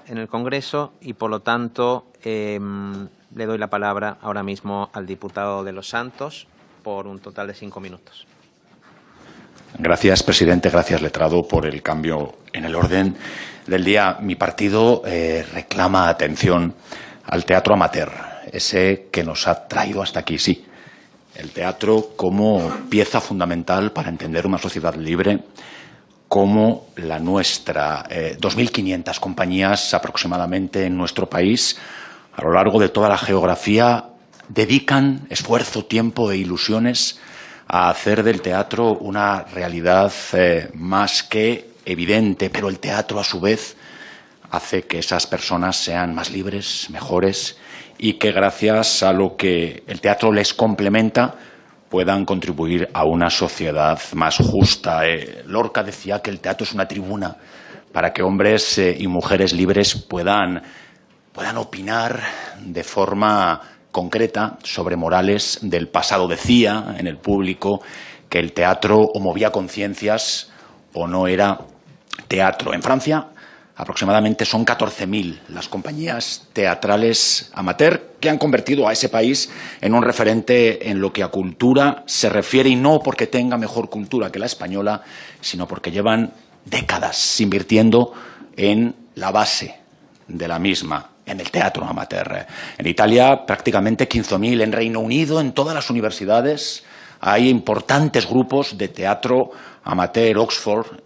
en el Congreso y, por lo tanto, le doy la palabra ahora mismo al diputado de Los Santos por un total de 5 minutos. Gracias, presidente. Gracias, letrado, por el cambio en el orden del día. Mi partido reclama atención al teatro amateur, ese que nos ha traído hasta aquí, sí. El teatro como pieza fundamental para entender una sociedad libre como la nuestra. 2.500 compañías aproximadamente en nuestro país, a lo largo de toda la geografía, dedican esfuerzo, tiempo e ilusiones a hacer del teatro una realidad más que evidente, pero el teatro, a su vez, hace que esas personas sean más libres, mejores, y que gracias a lo que el teatro les complementa puedan contribuir a una sociedad más justa. Lorca decía que el teatro es una tribuna para que hombres y mujeres libres puedan opinar de forma concreta sobre morales del pasado. Decía en el público que el teatro o movía conciencias o no era teatro. En Francia, aproximadamente son 14.000 las compañías teatrales amateur que han convertido a ese país en un referente en lo que a cultura se refiere, y no porque tenga mejor cultura que la española, sino porque llevan décadas invirtiendo en la base de la misma, en el teatro amateur. En Italia, prácticamente 15.000. En Reino Unido, en todas las universidades, hay importantes grupos de teatro amateur. Oxford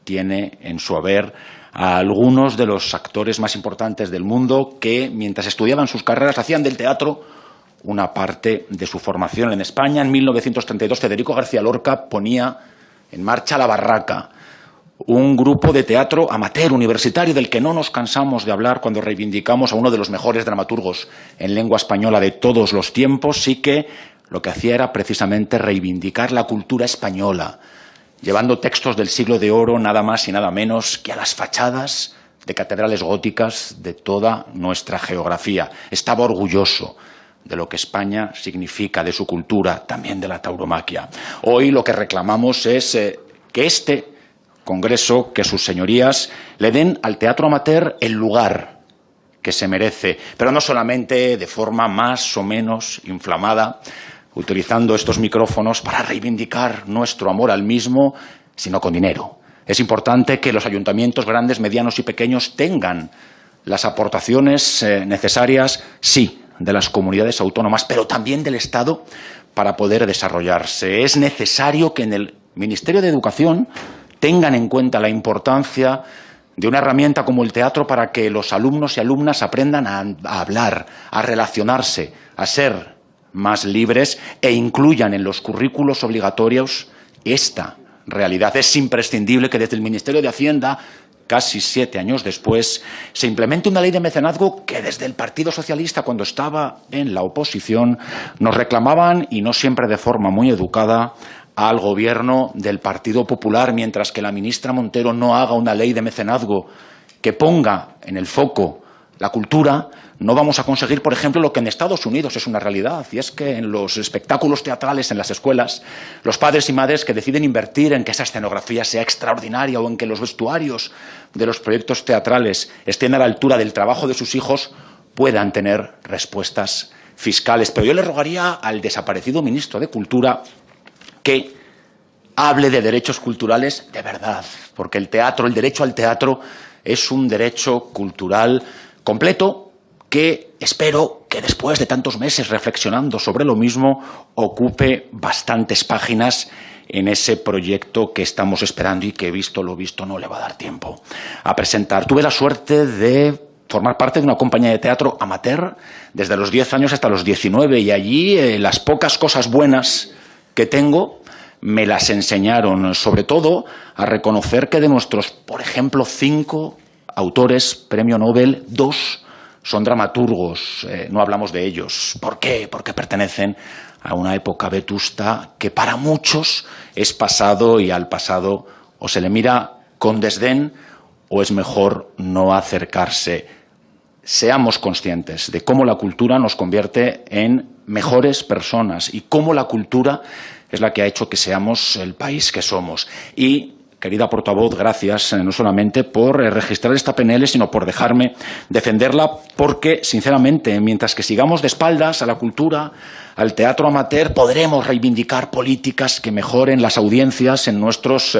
tiene en su haber a algunos de los actores más importantes del mundo que, mientras estudiaban sus carreras, hacían del teatro una parte de su formación. En España, en 1932, Federico García Lorca ponía en marcha La Barraca, un grupo de teatro amateur universitario del que no nos cansamos de hablar cuando reivindicamos a uno de los mejores dramaturgos en lengua española de todos los tiempos. Sí que lo que hacía era precisamente reivindicar la cultura española, llevando textos del siglo de oro nada más y nada menos que a las fachadas de catedrales góticas de toda nuestra geografía. Estaba orgulloso de lo que España significa, de su cultura, también de la tauromaquia. Hoy lo que reclamamos es que este Congreso, que sus señorías le den al teatro amateur el lugar que se merece, pero no solamente de forma más o menos inflamada, utilizando estos micrófonos para reivindicar nuestro amor al mismo, sino con dinero. Es importante que los ayuntamientos grandes, medianos y pequeños tengan las aportaciones necesarias, sí, de las comunidades autónomas, pero también del Estado para poder desarrollarse. Es necesario que en el Ministerio de Educación tengan en cuenta la importancia de una herramienta como el teatro para que los alumnos y alumnas aprendan a hablar, a relacionarse, a ser más libres e incluyan en los currículos obligatorios esta realidad. Es imprescindible que desde el Ministerio de Hacienda, casi 7 años después, se implemente una ley de mecenazgo que desde el Partido Socialista, cuando estaba en la oposición, nos reclamaban, y no siempre de forma muy educada, al Gobierno del Partido Popular. Mientras que la ministra Montero no haga una ley de mecenazgo que ponga en el foco la cultura, no vamos a conseguir, por ejemplo, lo que en Estados Unidos es una realidad, y es que en los espectáculos teatrales en las escuelas, los padres y madres que deciden invertir en que esa escenografía sea extraordinaria o en que los vestuarios de los proyectos teatrales estén a la altura del trabajo de sus hijos, puedan tener respuestas fiscales. Pero yo le rogaría al desaparecido ministro de Cultura que hable de derechos culturales de verdad, porque el teatro, el derecho al teatro, es un derecho cultural completo que espero que después de tantos meses reflexionando sobre lo mismo ocupe bastantes páginas en ese proyecto que estamos esperando y que, visto lo visto, no le va a dar tiempo a presentar. Tuve la suerte de formar parte de una compañía de teatro amateur desde los 10 años hasta los 19 y allí las pocas cosas buenas que tengo me las enseñaron, sobre todo a reconocer que de nuestros, por ejemplo, 5 autores premio Nobel, 2 son dramaturgos. No hablamos de ellos. ¿Por qué? Porque pertenecen a una época vetusta que para muchos es pasado, y al pasado o se le mira con desdén o es mejor no acercarse. Seamos conscientes de cómo la cultura nos convierte en mejores personas y cómo la cultura es la que ha hecho que seamos el país que somos. Y querida portavoz, gracias no solamente por registrar esta PNL, sino por dejarme defenderla, porque, sinceramente, mientras que sigamos de espaldas a la cultura, al teatro amateur, podremos reivindicar políticas que mejoren las audiencias en nuestros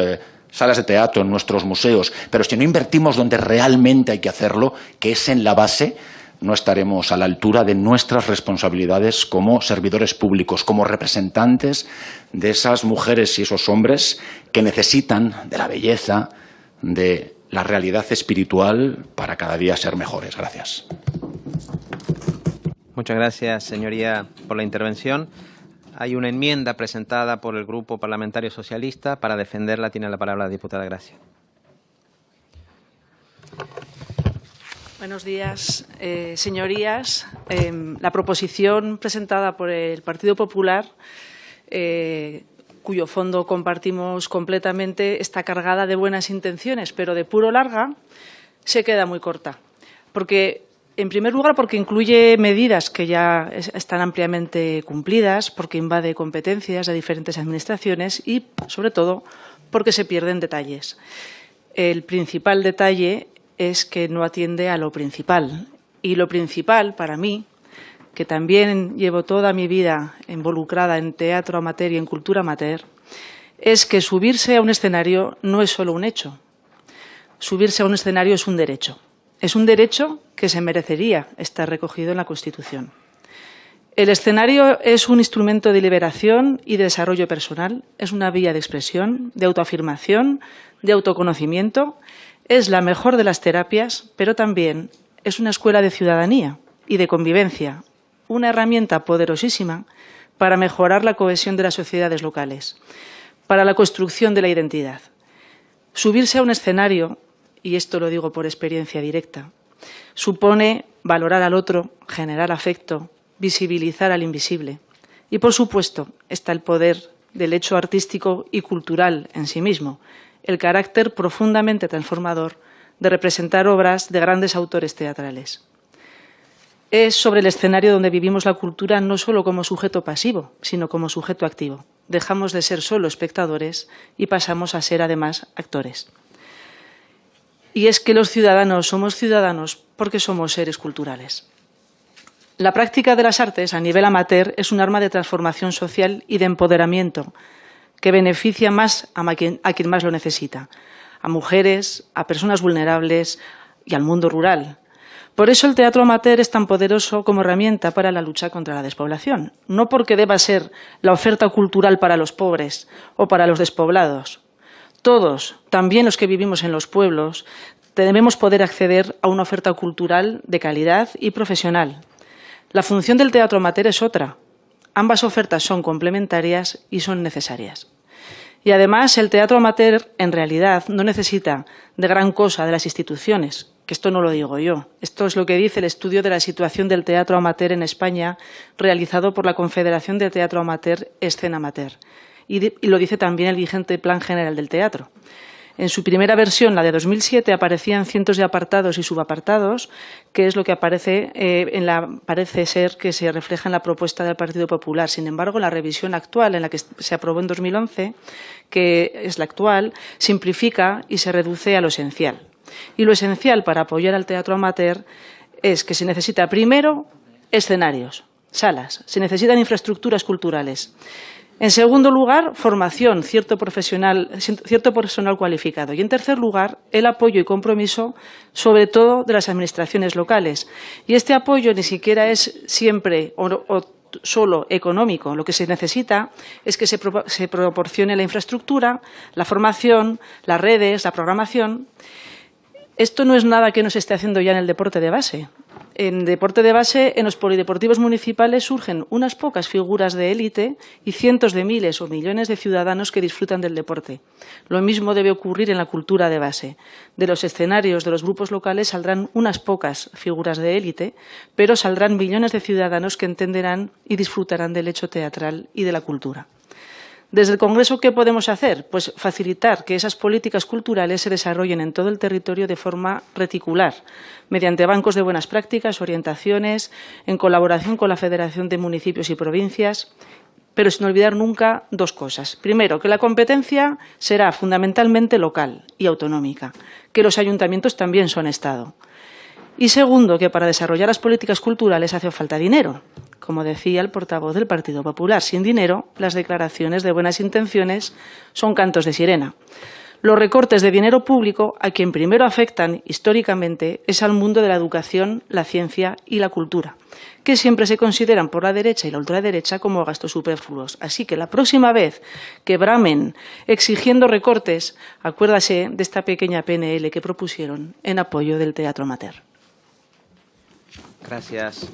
salas de teatro, en nuestros museos. Pero si no invertimos donde realmente hay que hacerlo, que es en la base, no estaremos a la altura de nuestras responsabilidades como servidores públicos, como representantes de esas mujeres y esos hombres que necesitan de la belleza, de la realidad espiritual para cada día ser mejores. Gracias. Muchas gracias, señoría, por la intervención. Hay una enmienda presentada por el Grupo Parlamentario Socialista. Para defenderla tiene la palabra la diputada Gracia. Buenos días, señorías. La proposición presentada por el Partido Popular, cuyo fondo compartimos completamente, está cargada de buenas intenciones, pero de puro larga se queda muy corta. Porque, en primer lugar, porque incluye medidas que ya están ampliamente cumplidas, porque invade competencias de diferentes administraciones y, sobre todo, porque se pierden detalles. El principal detalle es que no atiende a lo principal. Y lo principal, para mí, que también llevo toda mi vida involucrada en teatro amateur y en cultura amateur, es que subirse a un escenario no es solo un hecho. Subirse a un escenario es un derecho. Es un derecho que se merecería estar recogido en la Constitución. El escenario es un instrumento de liberación y de desarrollo personal, es una vía de expresión, de autoafirmación, de autoconocimiento. Es la mejor de las terapias, pero también es una escuela de ciudadanía y de convivencia, una herramienta poderosísima para mejorar la cohesión de las sociedades locales, para la construcción de la identidad. Subirse a un escenario, y esto lo digo por experiencia directa, supone valorar al otro, generar afecto, visibilizar al invisible. Y, por supuesto, está el poder del hecho artístico y cultural en sí mismo, el carácter profundamente transformador de representar obras de grandes autores teatrales. Es sobre el escenario donde vivimos la cultura no solo como sujeto pasivo, sino como sujeto activo. Dejamos de ser solo espectadores y pasamos a ser, además, actores. Y es que los ciudadanos somos ciudadanos porque somos seres culturales. La práctica de las artes a nivel amateur es un arma de transformación social y de empoderamiento que beneficia más a quien más lo necesita, a mujeres, a personas vulnerables y al mundo rural. Por eso el teatro amateur es tan poderoso como herramienta para la lucha contra la despoblación, no porque deba ser la oferta cultural para los pobres o para los despoblados. Todos, también los que vivimos en los pueblos, debemos poder acceder a una oferta cultural de calidad y profesional. La función del teatro amateur es otra. Ambas ofertas son complementarias y son necesarias. Y además el teatro amateur en realidad no necesita de gran cosa de las instituciones, que esto no lo digo yo. Esto es lo que dice el estudio de la situación del teatro amateur en España realizado por la Confederación de Teatro Amateur, Escena Amateur. Y lo dice también el vigente Plan General del Teatro. En su primera versión, la de 2007, aparecían cientos de apartados y subapartados, que es lo que parece ser que se refleja en la propuesta del Partido Popular. Sin embargo, la revisión actual, en la que se aprobó en 2011, que es la actual, simplifica y se reduce a lo esencial. Y lo esencial para apoyar al teatro amateur es que se necesita primero escenarios, salas, se necesitan infraestructuras culturales. En segundo lugar, formación, cierto personal cualificado. Y en tercer lugar, el apoyo y compromiso, sobre todo de las administraciones locales. Y este apoyo ni siquiera es siempre o solo económico. Lo que se necesita es que se proporcione la infraestructura, la formación, las redes, la programación. Esto no es nada que no se esté haciendo ya en el deporte de base. En deporte de base, en los polideportivos municipales surgen unas pocas figuras de élite y cientos de miles o millones de ciudadanos que disfrutan del deporte. Lo mismo debe ocurrir en la cultura de base. De los escenarios de los grupos locales saldrán unas pocas figuras de élite, pero saldrán millones de ciudadanos que entenderán y disfrutarán del hecho teatral y de la cultura. Desde el Congreso, ¿qué podemos hacer? Pues facilitar que esas políticas culturales se desarrollen en todo el territorio de forma reticular, mediante bancos de buenas prácticas, orientaciones, en colaboración con la Federación de Municipios y Provincias pero sin olvidar nunca dos cosas. Primero, que la competencia será fundamentalmente local y autonómica, que los ayuntamientos también son Estado. Y segundo, que para desarrollar las políticas culturales hace falta dinero. Como decía el portavoz del Partido Popular, sin dinero las declaraciones de buenas intenciones son cantos de sirena. Los recortes de dinero público a quien primero afectan históricamente es al mundo de la educación, la ciencia y la cultura, que siempre se consideran por la derecha y la ultraderecha como gastos superfluos. Así que la próxima vez que bramen exigiendo recortes, acuérdase de esta pequeña PNL que propusieron en apoyo del teatro amateur. Gracias.